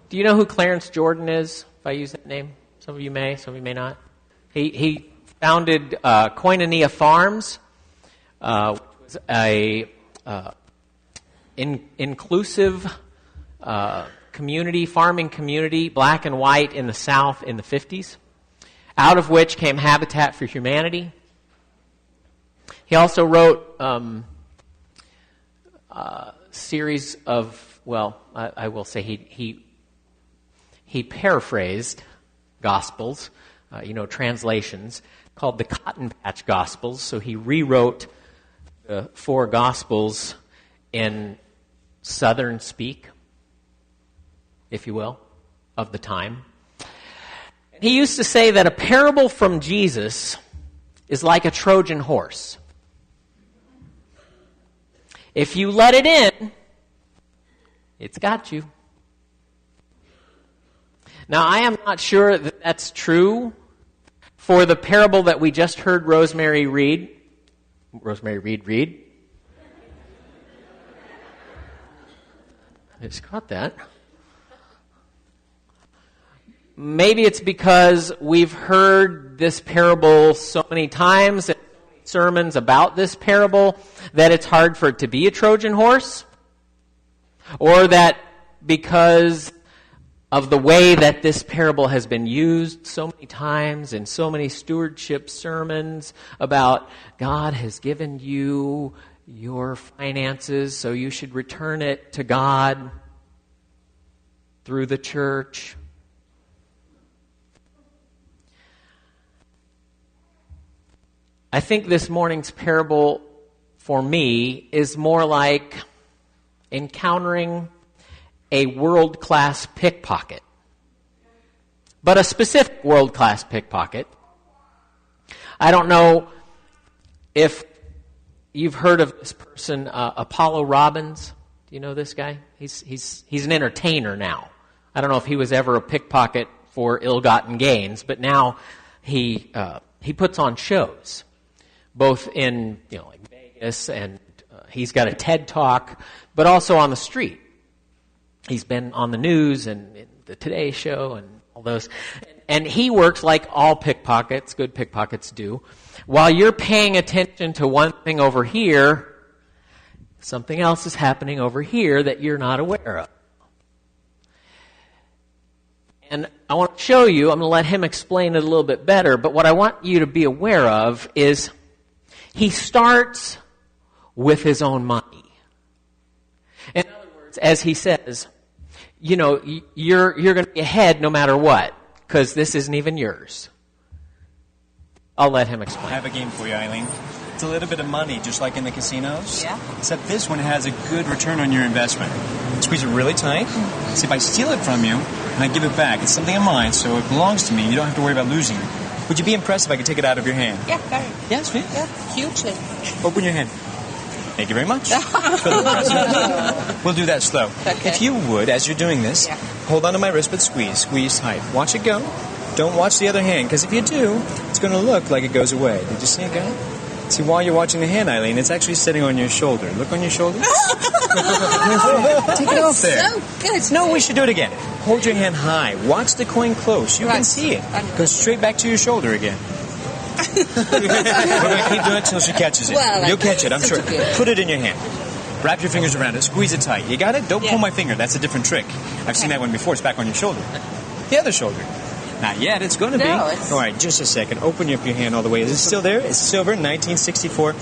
Do you know who Clarence Jordan is, if I use that name? Some of you may, some of you may not. He founded Koinonia Farms, which was a inclusive farming community, black and white in the South in the 50s, out of which came Habitat for Humanity. He also wrote a series of, I will say he paraphrased Gospels, translations, called the Cotton Patch Gospels. So he rewrote the 4 Gospels in Southern speak, if you will, of the time. He used to say that a parable from Jesus is like a Trojan horse. If you let it in, it's got you. Now, I am not sure that that's true for the parable that we just heard Rosemary read. Read. I just caught that. Maybe it's because we've heard this parable so many times and so many sermons about this parable that it's hard for it to be a Trojan horse. Or that because of the way that this parable has been used so many times in so many stewardship sermons about God has given you your finances, so you should return it to God through the church. I think this morning's parable for me is more like encountering a world-class pickpocket, but a specific world-class pickpocket. I don't know if you've heard of this person, Apollo Robbins. Do you know this guy? He's an entertainer now. I don't know if he was ever a pickpocket for ill-gotten gains, but now he puts on shows, both in like Vegas, and he's got a TED Talk, but also on the street. He's been on the news and in the Today Show and all those. And he works like all pickpockets, good pickpockets do. While you're paying attention to one thing over here, something else is happening over here that you're not aware of. And I want to show you, I'm going to let him explain it a little bit better, but what I want you to be aware of is he starts with his own money. In other words, as he says, you're going to be ahead no matter what, because this isn't even yours. I'll let him explain. I have a game for you, Eileen. It's a little bit of money, just like in the casinos. Yeah. Except this one has a good return on your investment. Squeeze it really tight. See, if I steal it from you and I give it back, it's something of mine, so it belongs to me. You don't have to worry about losing it. Would you be impressed if I could take it out of your hand? Yeah, very. Yes, please. Yeah, hugely. Open your hand. Thank you very much. We'll do that slow. Okay. If you would, as you're doing this, hold onto my wrist, but squeeze tight. Watch it go. Don't watch the other hand, because if you do, it's going to look like it goes away. Did you see it go? See, while you're watching the hand, Eileen, it's actually sitting on your shoulder. Look on your shoulder. Take it off there. So good. No, we should do it again. Hold your hand high. Watch the coin close. You can see it. Go straight back to your shoulder again. We're going to keep doing it until she catches it. Well, you'll catch it, I'm sure. Good. Put it in your hand. Wrap your fingers around it. Squeeze it tight. You got it? Don't pull my finger. That's a different trick. I've seen that one before. It's back on your shoulder. The other shoulder. Not yet. It's going to be. No, all right, just a second. Open up your hand all the way. Is it still there? It's silver, 1964.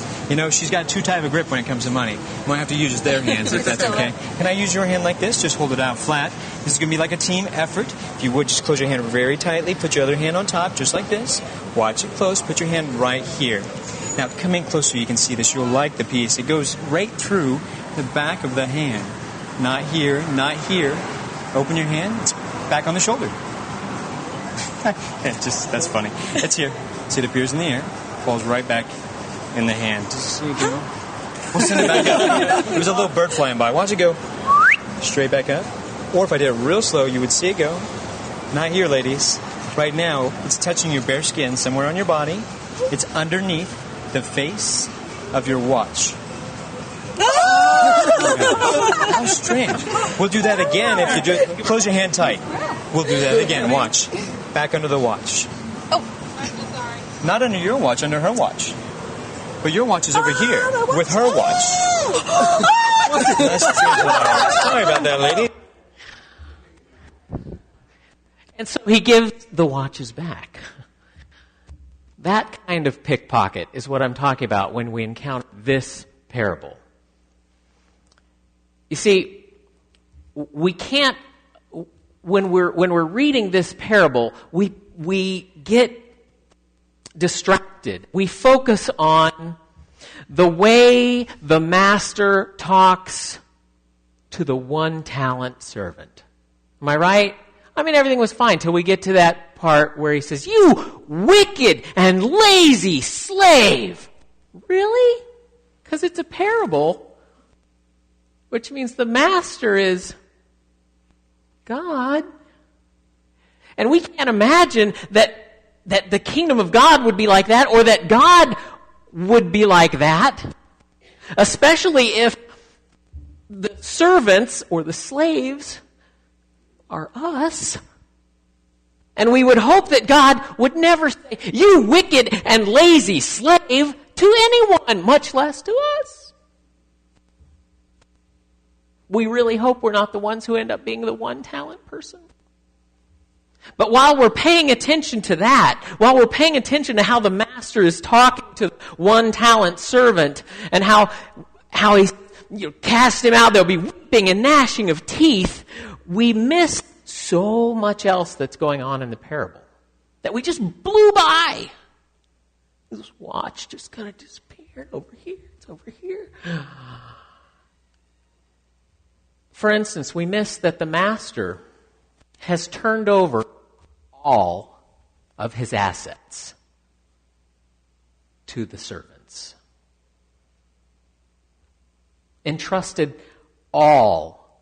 She's got too tight of a grip when it comes to money. Might have to use their hands if that's okay. Can I use your hand like this? Just hold it out flat. This is going to be like a team effort. If you would, just close your hand very tightly. Put your other hand on top, just like this. Watch it close. Put your hand right here. Now, come in close so you can see this. You'll like the piece. It goes right through the back of the hand. Not here, not here. Open your hand. It's back on the shoulder. That's funny. It's here. See, it appears in the air, falls right back in the hand. Just so you go. We'll send it back up. There was a little bird flying by. Watch it go. Straight back up. Or if I did it real slow, you would see it go. Not here, ladies. Right now, it's touching your bare skin somewhere on your body. It's underneath the face of your watch. How strange. We'll do that again if you do it. Close your hand tight. We'll do that again. Watch. Back under the watch. Oh. Not under your watch, under her watch. But your watch is over here with her watch. Sorry about that, lady. And so he gives the watches back. That kind of pickpocket is what I'm talking about when we encounter this parable. You see, we can't, when we're reading this parable, we get distracted. We focus on the way the master talks to the one-talent servant. Am I right? I mean, everything was fine till we get to that part where he says, "You wicked and lazy slave." Really? Because it's a parable, which means the master is God. And we can't imagine that the kingdom of God would be like that, or that God would be like that, especially if the servants or the slaves are us. And we would hope that God would never say, "You wicked and lazy slave," to anyone, much less to us. We really hope we're not the ones who end up being the one-talent person. But while we're paying attention to that, while we're paying attention to how the master is talking to one-talent servant, and how he's cast him out, there'll be weeping and gnashing of teeth, we miss so much else that's going on in the parable that we just blew by. This watch just kind of disappeared over here. It's over here. For instance, we miss that the master has turned over all of his assets to the servants. Entrusted all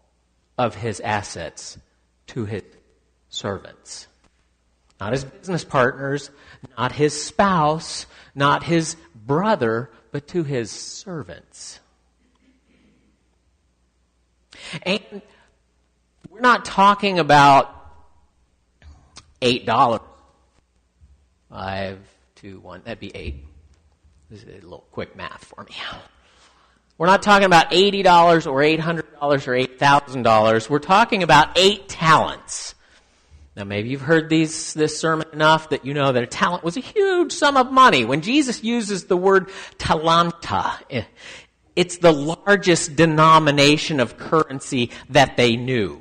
of his assets to his servants. Not his business partners, not his spouse, not his brother, but to his servants. And we're not talking about $8. 5, 2, 1, that'd be 8. This is a little quick math for me. We're not talking about $80 or $800 or $8,000. We're talking about 8 talents. Now, maybe you've heard this sermon enough that you know that a talent was a huge sum of money. When Jesus uses the word talanta, it's the largest denomination of currency that they knew.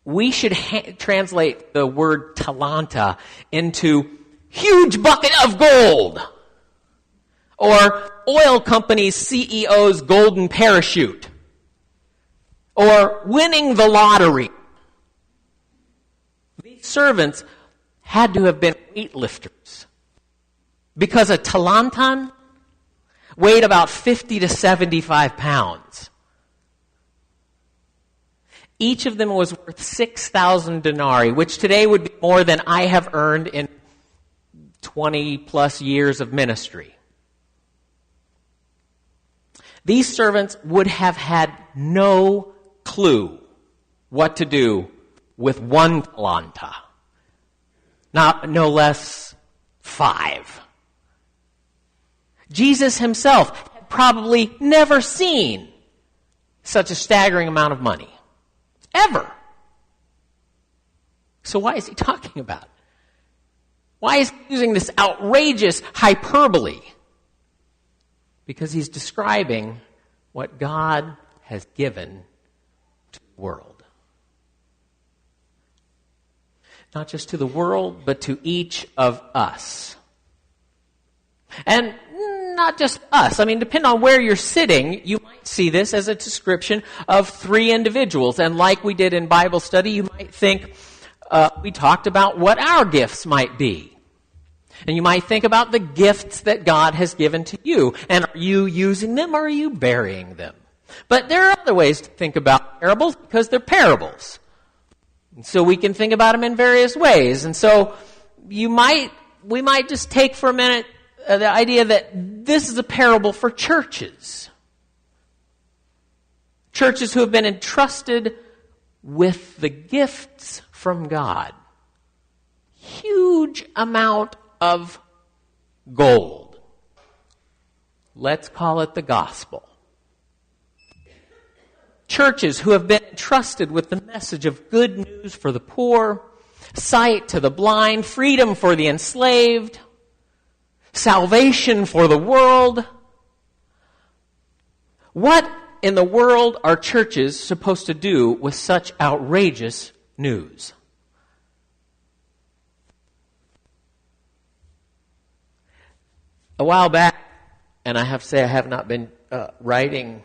We should translate the word talanta into huge bucket of gold, or oil company's CEO's golden parachute, or winning the lottery. These servants had to have been weightlifters, because a talanton weighed about 50 to 75 pounds. Each of them was worth 6,000 denarii, which today would be more than I have earned in 20 plus years of ministry. These servants would have had no clue what to do with 1 talanta. No less 5. Jesus himself had probably never seen such a staggering amount of money. Ever. So why is he talking about it? Why is he using this outrageous hyperbole? Because he's describing what God has given to the world. Not just to the world, but to each of us. And not just us. I mean, depending on where you're sitting, you might see this as a description of 3 individuals. And like we did in Bible study, you might think we talked about what our gifts might be. And you might think about the gifts that God has given to you. And are you using them, or are you burying them? But there are other ways to think about parables, because they're parables. And so we can think about them in various ways. And so we might just take for a minute the idea that this is a parable for churches. Churches who have been entrusted with the gifts from God. Huge amount of gold. Let's call it the gospel. Churches who have been entrusted with the message of good news for the poor, sight to the blind, freedom for the enslaved, salvation for the world. What in the world are churches supposed to do with such outrageous news? A while back, and I have to say I have not been writing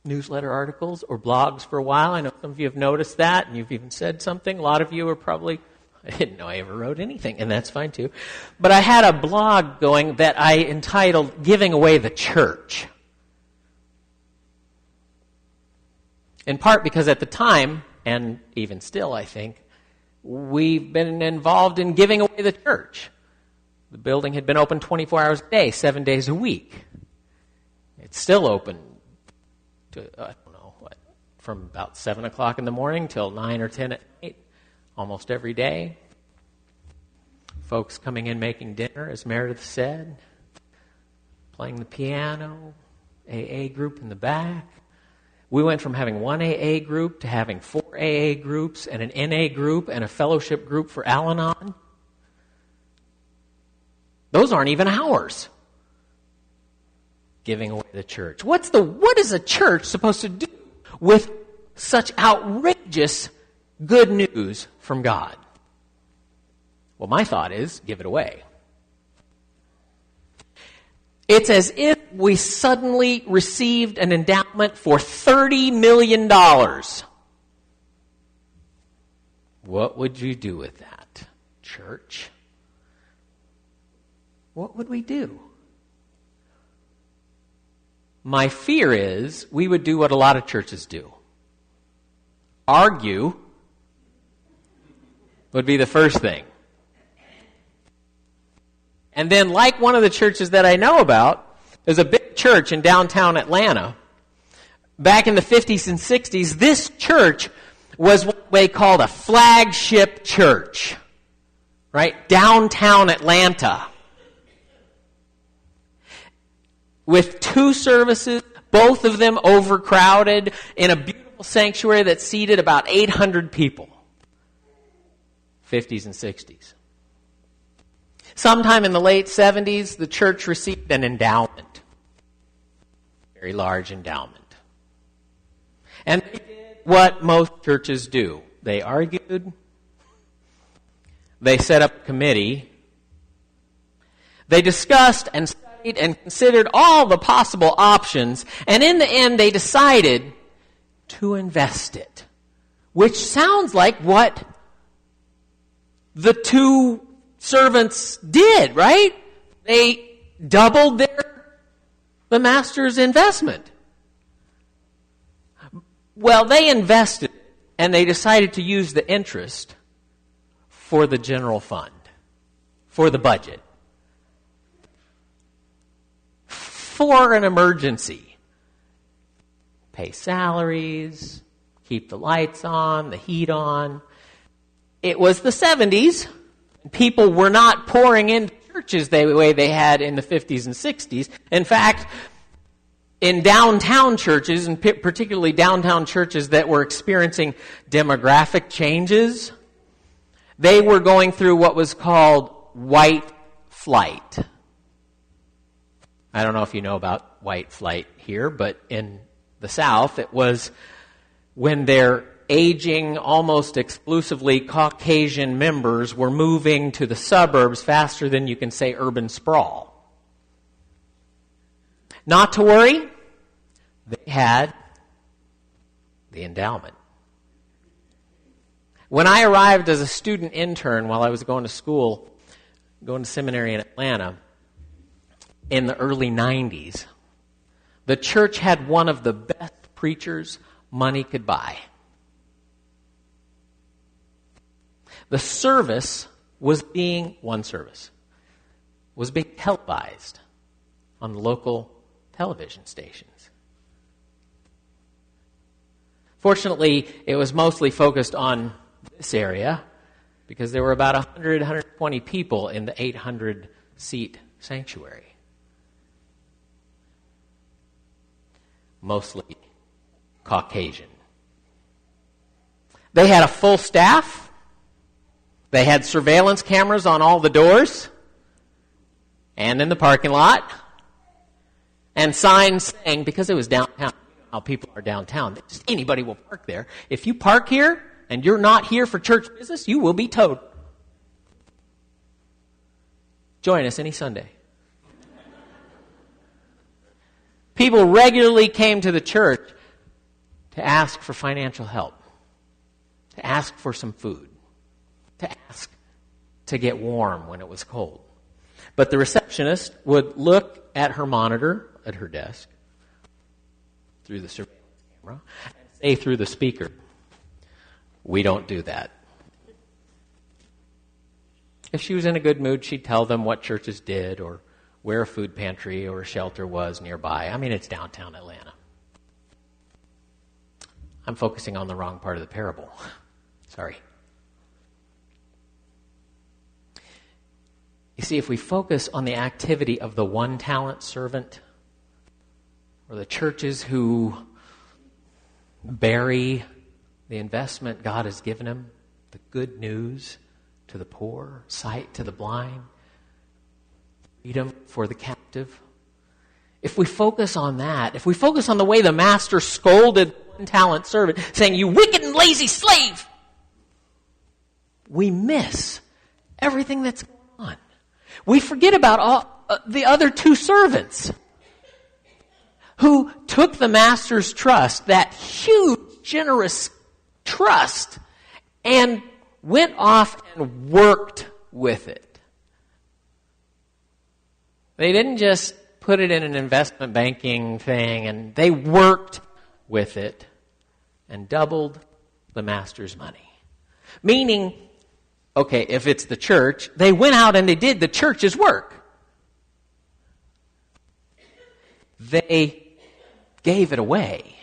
newsletter articles or blogs for a while. I know some of you have noticed that, and you've even said something. A lot of you are probably, I didn't know I ever wrote anything, and that's fine too. But I had a blog going that I entitled Giving Away the Church. In part because at the time, and even still I think, we've been involved in giving away the church. The building had been open 24 hours a day, 7 days a week. It's still open to, I don't know, from about 7 o'clock in the morning till 9 or 10 at night, almost every day. Folks coming in making dinner, as Meredith said, playing the piano, AA group in the back. We went from having one AA group to having 4 AA groups and an NA group and a fellowship group for Al-Anon. Those aren't even ours. Giving away the church. What is a church supposed to do with such outrageous good news from God? Well, my thought is, give it away. It's as if we suddenly received an endowment for $30 million. What would you do with that, church? What would we do? My fear is we would do what a lot of churches do. Argue would be the first thing. And then, like one of the churches that I know about, there's a big church in downtown Atlanta. Back in the 50s and 60s, this church was what they called a flagship church. Right? Downtown Atlanta. With 2 services, both of them overcrowded, in a beautiful sanctuary that seated about 800 people. 50s and 60s. Sometime in the late 70s, the church received an endowment. Very large endowment. And they did what most churches do. They argued. They set up a committee. They discussed and studied and considered all the possible options. And in the end, they decided to invest it. Which sounds like what the 2 servants did, right? They doubled the master's investment. Well, they invested, and they decided to use the interest for the general fund, for the budget, for an emergency. Pay salaries, keep the lights on, the heat on. It was the 70s. People were not pouring into churches the way they had in the 50s and 60s. In fact, in downtown churches, and particularly downtown churches that were experiencing demographic changes, they were going through what was called white flight. I don't know if you know about white flight here, but in the South, it was when their aging, almost exclusively Caucasian members were moving to the suburbs faster than you can say urban sprawl. Not to worry, they had the endowment. When I arrived as a student intern while I was going to school, going to seminary in Atlanta, in the early 90s, the church had one of the best preachers money could buy. The service was being one service. was being televised on the local television stations. Fortunately, it was mostly focused on this area because there were about 100, 120 people in the 800-seat sanctuary. Mostly Caucasian. They had a full staff. They had surveillance cameras on all the doors and in the parking lot, and signs saying, because it was downtown, how people are downtown, just anybody will park there. If you park here and you're not here for church business, you will be towed. Join us any Sunday. People regularly came to the church to ask for financial help, to ask for some food, to ask to get warm when it was cold. But the receptionist would look at her monitor at her desk through the surveillance camera and say through the speaker, "We don't do that." If she was in a good mood, she'd tell them what churches did or where a food pantry or a shelter was nearby. I mean, it's downtown Atlanta. I'm focusing on the wrong part of the parable. Sorry. You see, if we focus on the activity of the one-talent servant, or the churches who bury the investment God has given them, the good news to the poor, sight to the blind, freedom for the captive. If we focus on that, if we focus on the way the master scolded the one-talent servant, saying, "You wicked and lazy slave," we miss everything that's going on. We forget about all the other two servants who took the master's trust, that huge, generous trust, and went off and worked with it. They didn't just put it in an investment banking thing, and they worked with it and doubled the master's money. Meaning, okay, if it's the church, they went out and they did the church's work. They gave it away,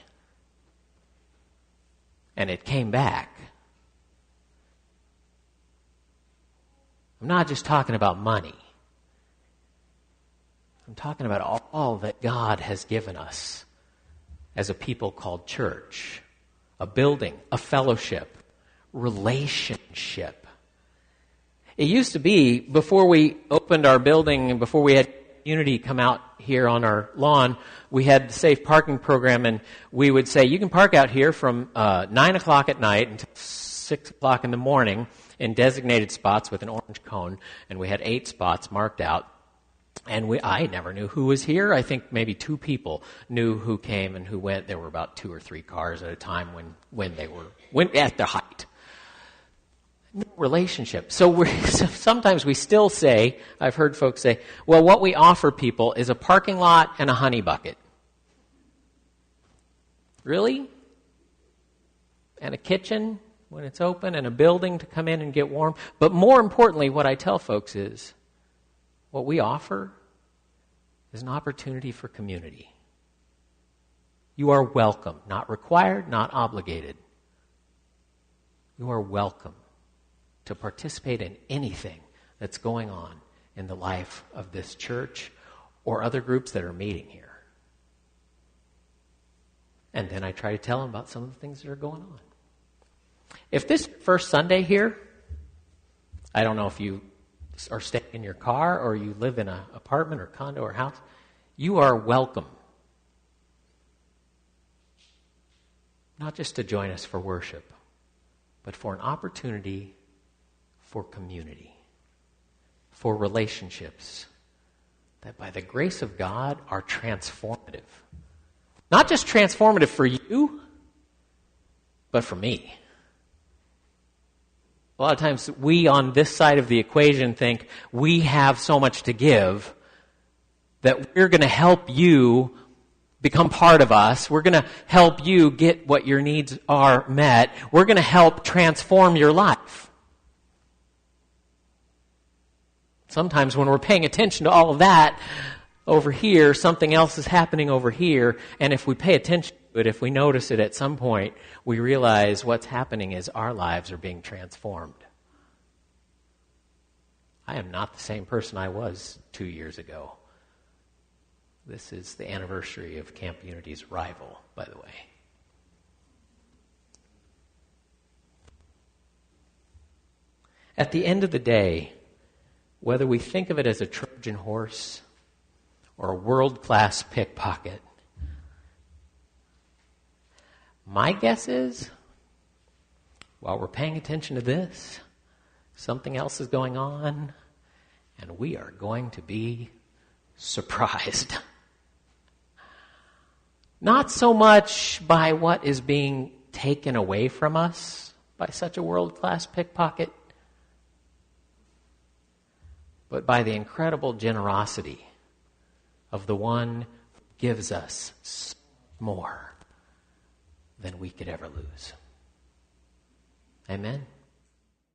and it came back. I'm not just talking about money. I'm talking about all that God has given us as a people called church. A building, a fellowship, relationship. It used to be, before we opened our building and before we had community come out here on our lawn, we had the safe parking program, and we would say, you can park out here from 9 o'clock at night until 6 o'clock in the morning in designated spots with an orange cone, and we had 8 spots marked out. And I never knew who was here. I think maybe 2 people knew who came and who went. There were about 2 or 3 cars at a time when they were at their height. No relationship. So sometimes we still say, I've heard folks say, well, what we offer people is a parking lot and a honey bucket. Really? And a kitchen when it's open, and a building to come in and get warm. But more importantly, what I tell folks is, what we offer is an opportunity for community. You are welcome, not required, not obligated. You are welcome to participate in anything that's going on in the life of this church or other groups that are meeting here. And then I try to tell them about some of the things that are going on. If this first Sunday here, I don't know if you are staying in your car or you live in an apartment or condo or house, you are welcome. Not just to join us for worship, but for an opportunity for community, for relationships that by the grace of God are transformative. Not just transformative for you, but for me. A lot of times we on this side of the equation think we have so much to give that we're going to help you become part of us. We're going to help you get what your needs are met. We're going to help transform your life. Sometimes when we're paying attention to all of that over here, something else is happening over here, and if we pay attention to it, if we notice it at some point, we realize what's happening is our lives are being transformed. I am not the same person I was 2 years ago. This is the anniversary of Camp Unity's arrival, by the way. At the end of the day, whether we think of it as a Trojan horse or a world-class pickpocket, my guess is, while we're paying attention to this, something else is going on, and we are going to be surprised. Not so much by what is being taken away from us by such a world-class pickpocket, but by the incredible generosity of the one who gives us so more than we could ever lose. Amen?